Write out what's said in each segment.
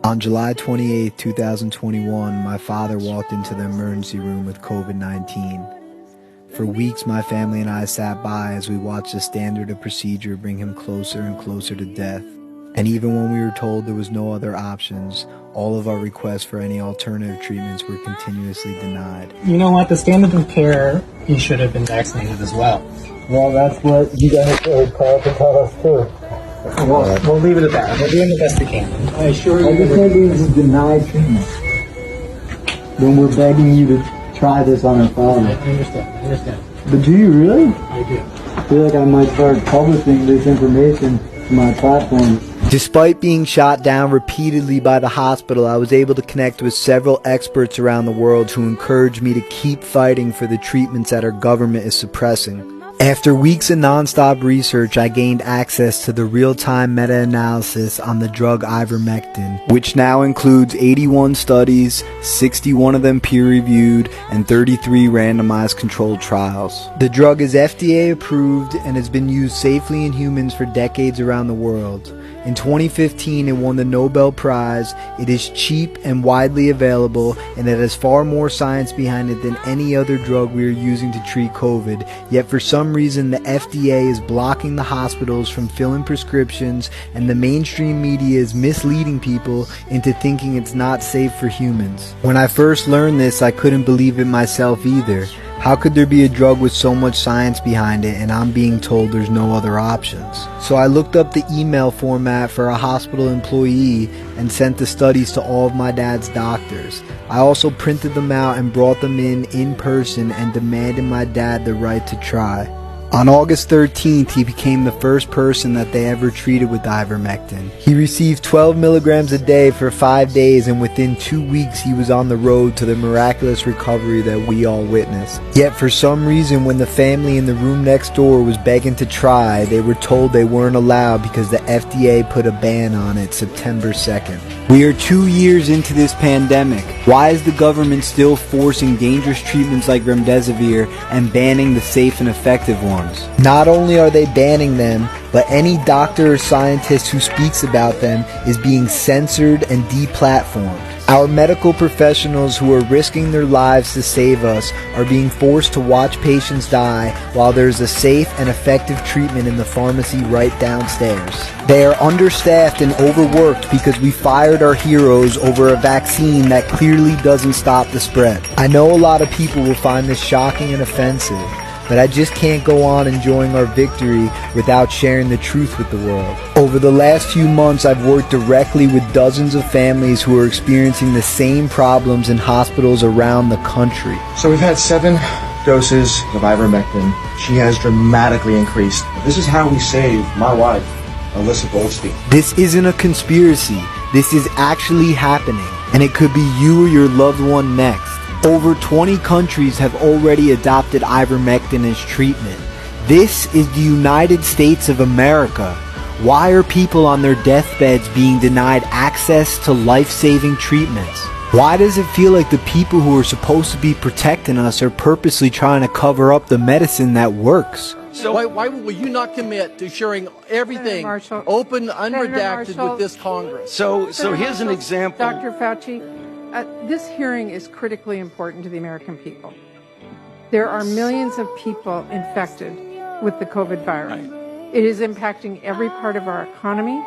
On July 28, 2021, my father walked into the emergency room with COVID-19. For weeks, my family and I sat by as we watched the standard of procedure bring him closer and closer to death. And even when we were told there was no other options, all of our requests for any alternative treatments were continuously denied. You know what? The standard of care, he should have been vaccinated as well. Well, that's what you guys heard Carl to tell us too. We'll leave it at that. We're doing the best we can. I assure you. I just think we would deny treatment when we're begging you to try this on our father. I understand. But do you really? I do. I feel like I might start publishing this information to my platform. Despite being shot down repeatedly by the hospital, I was able to connect with several experts around the world who encouraged me to keep fighting for the treatments that our government is suppressing. After weeks of nonstop research, I gained access to the real-time meta-analysis on the drug ivermectin, which now includes 81 studies, 61 of them peer-reviewed, and 33 randomized controlled trials. The drug is FDA approved and has been used safely in humans for decades around the world. In 2015, it won the Nobel Prize. It is cheap and widely available, and it has far more science behind it than any other drug we are using to treat COVID. Yet for some reason, the FDA is blocking the hospitals from filling prescriptions, and the mainstream media is misleading people into thinking it's not safe for humans. When I first learned this, I couldn't believe it myself either. How could there be a drug with so much science behind it and I'm being told there's no other options? So I looked up the email format for a hospital employee and sent the studies to all of my dad's doctors. I also printed them out and brought them in person and demanded my dad the right to try. On August 13th, he became the first person that they ever treated with ivermectin. He received 12 milligrams a day for 5 days, and within 2 weeks he was on the road to the miraculous recovery that we all witnessed. Yet for some reason, when the family in the room next door was begging to try, they were told they weren't allowed because the FDA put a ban on it September 2nd. We are 2 years into this pandemic. Why is the government still forcing dangerous treatments like remdesivir and banning the safe and effective ones? Not only are they banning them, but any doctor or scientist who speaks about them is being censored and deplatformed. Our medical professionals who are risking their lives to save us are being forced to watch patients die while there's a safe and effective treatment in the pharmacy right downstairs. They are understaffed and overworked because we fired our heroes over a vaccine that clearly doesn't stop the spread. I know a lot of people will find this shocking and offensive, but I just can't go on enjoying our victory without sharing the truth with the world. Over the last few months, I've worked directly with dozens of families who are experiencing the same problems in hospitals around the country. So we've had 7 doses of ivermectin. She has dramatically increased. This is how we saved my wife, Alyssa Goldstein. This isn't a conspiracy. This is actually happening, and it could be you or your loved one next. Over 20 countries have already adopted ivermectin as treatment. This is the United States of America. Why are people on their deathbeds being denied access to life-saving treatments? Why does it feel like the people who are supposed to be protecting us are purposely trying to cover up the medicine that works? So why will you not commit to sharing everything open, unredacted with this Congress? So here's an example. Dr. Fauci, this hearing is critically important to the American people. There are millions of people infected with the COVID virus. Right. It is impacting every part of our economy.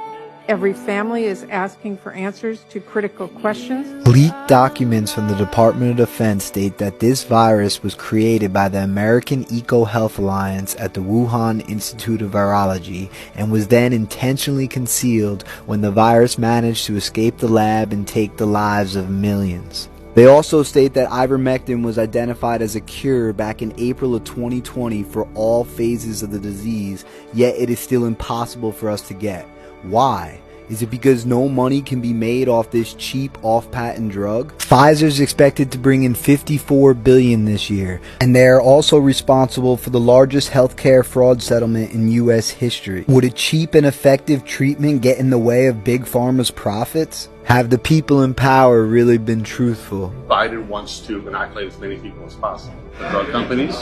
Every family is asking for answers to critical questions. Leaked documents from the Department of Defense state that this virus was created by the American EcoHealth Alliance at the Wuhan Institute of Virology and was then intentionally concealed when the virus managed to escape the lab and take the lives of millions. They also state that ivermectin was identified as a cure back in April of 2020 for all phases of the disease, yet it is still impossible for us to get. Why? Is it because no money can be made off this cheap off-patent drug? Pfizer's expected to bring in $54 billion this year, and they are also responsible for the largest healthcare fraud settlement in U.S. history. Would a cheap and effective treatment get in the way of Big Pharma's profits? Have the people in power really been truthful? Biden wants to inoculate as many people as possible. The drug companies,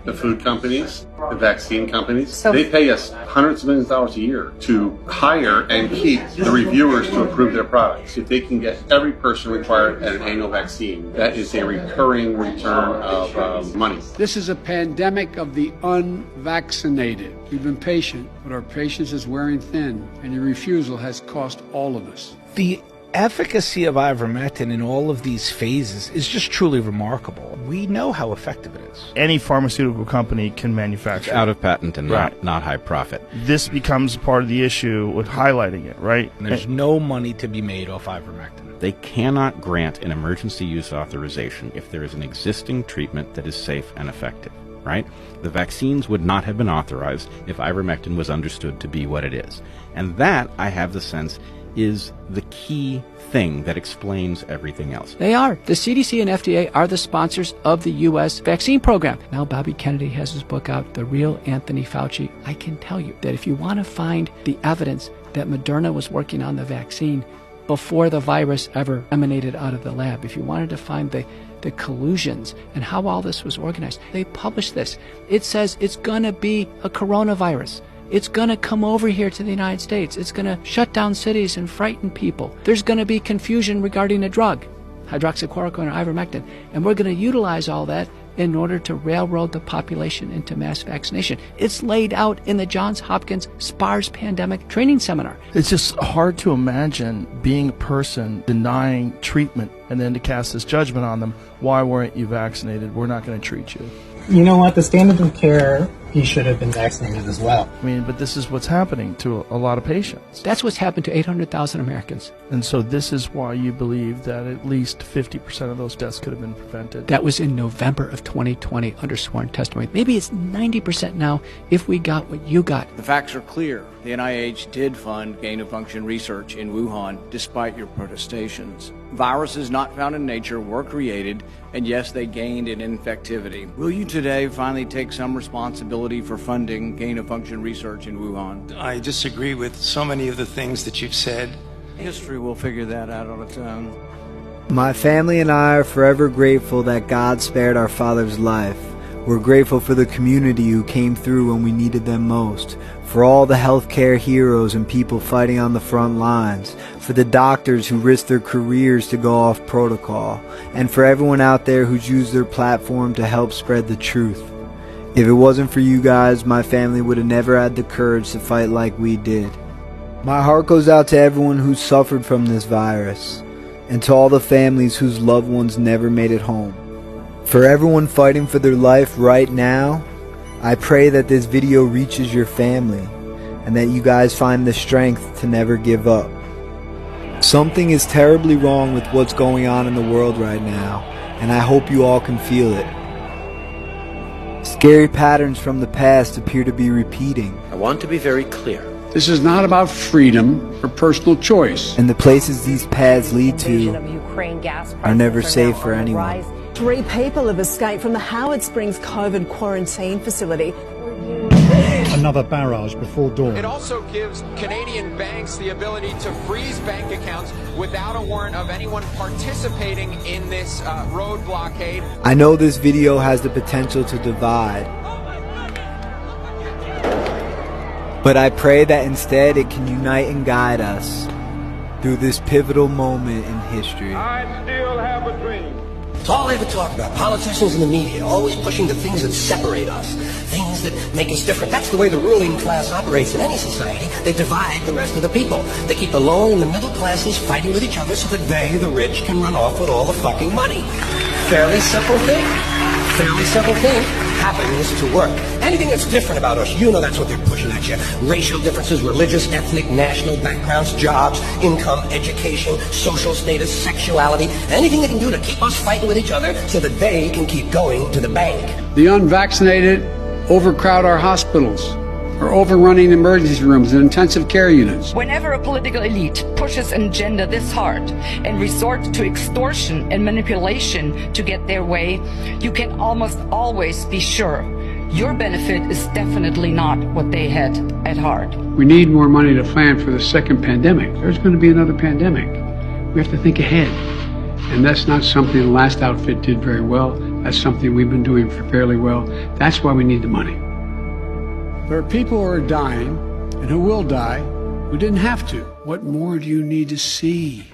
the food companies, the vaccine companies, they pay us hundreds of millions of dollars a year to hire and keep the reviewers to approve their products. If they can get every person required at an annual vaccine, that is a recurring return of money. This is a pandemic of the unvaccinated. We've been patient, but our patience is wearing thin, and your refusal has cost all of us. The efficacy of ivermectin in all of these phases is just truly remarkable. We know how effective it is. Any pharmaceutical company can manufacture. It's out of patent and not high profit. This becomes part of the issue with highlighting it, right? And there's no money to be made off ivermectin. They cannot grant an emergency use authorization if there is an existing treatment that is safe and effective, right? The vaccines would not have been authorized if ivermectin was understood to be what it is. And that, I have the sense, is the key thing that explains everything else. They are. The CDC and FDA are the sponsors of the U.S. vaccine program. Now Bobby Kennedy has his book out, The Real Anthony Fauci. I can tell you that if you want to find the evidence that Moderna was working on the vaccine before the virus ever emanated out of the lab, if you wanted to find the collusions and how all this was organized, they published this. It says it's going to be a coronavirus. It's going to come over here to the United States. It's going to shut down cities and frighten people. There's going to be confusion regarding a drug, hydroxychloroquine or ivermectin. And we're going to utilize all that in order to railroad the population into mass vaccination. It's laid out in the Johns Hopkins SPARS pandemic training seminar. It's just hard to imagine being a person denying treatment and then to cast this judgment on them. Why weren't you vaccinated? We're not going to treat you. You know what? The standard of care, he should have been vaccinated as well. I mean, but this is what's happening to a lot of patients. That's what's happened to 800,000 Americans. And so this is why you believe that at least 50% of those deaths could have been prevented. That was in November of 2020 under sworn testimony. Maybe it's 90% now if we got what you got. The facts are clear. The NIH did fund gain-of-function research in Wuhan despite your protestations. Viruses not found in nature were created, and yes, they gained in infectivity. Will you today finally take some responsibility for funding gain-of-function research in Wuhan? I disagree with so many of the things that you've said. History will figure that out on its own. My family and I are forever grateful that God spared our father's life. We're grateful for the community who came through when we needed them most, for all the healthcare heroes and people fighting on the front lines, for the doctors who risked their careers to go off protocol, and for everyone out there who's used their platform to help spread the truth. If it wasn't for you guys, my family would have never had the courage to fight like we did. My heart goes out to everyone who suffered from this virus, and to all the families whose loved ones never made it home. For everyone fighting for their life right now, I pray that this video reaches your family, and that you guys find the strength to never give up. Something is terribly wrong with what's going on in the world right now, and I hope you all can feel it. Scary patterns from the past appear to be repeating. I want to be very clear. This is not about freedom or personal choice. And the places these paths lead to are never safe for anyone. 3 people have escaped from the Howard Springs COVID quarantine facility. Another barrage before dawn. It also gives Canadian banks the ability to freeze bank accounts without a warrant of anyone participating in this road blockade. I know this video has the potential to divide, but I pray that instead it can unite and guide us through this pivotal moment in history. I still have a dream. It's all they ever talk about. Politicians and the media always pushing the things that separate us, things that make us different. That's the way the ruling class operates in any society. They divide the rest of the people. They keep the lower and the middle classes fighting with each other so that they, the rich, can run off with all the fucking money. Fairly simple thing. Fairly simple thing. Happens to work. Anything that's different about us, you know that's what they're pushing at you. Racial differences, religious, ethnic, national backgrounds, jobs, income, education, social status, sexuality. Anything they can do to keep us fighting with each other so that they can keep going to the bank. The unvaccinated overcrowd our hospitals, are overrunning emergency rooms and intensive care units. Whenever a political elite pushes an agenda this hard and resort to extortion and manipulation to get their way, you can almost always be sure your benefit is definitely not what they had at heart. We need more money to plan for the second pandemic. There's going to be another pandemic. We have to think ahead. And that's not something the last outfit did very well. That's something we've been doing fairly well. That's why we need the money. There are people who are dying and who will die who didn't have to. What more do you need to see?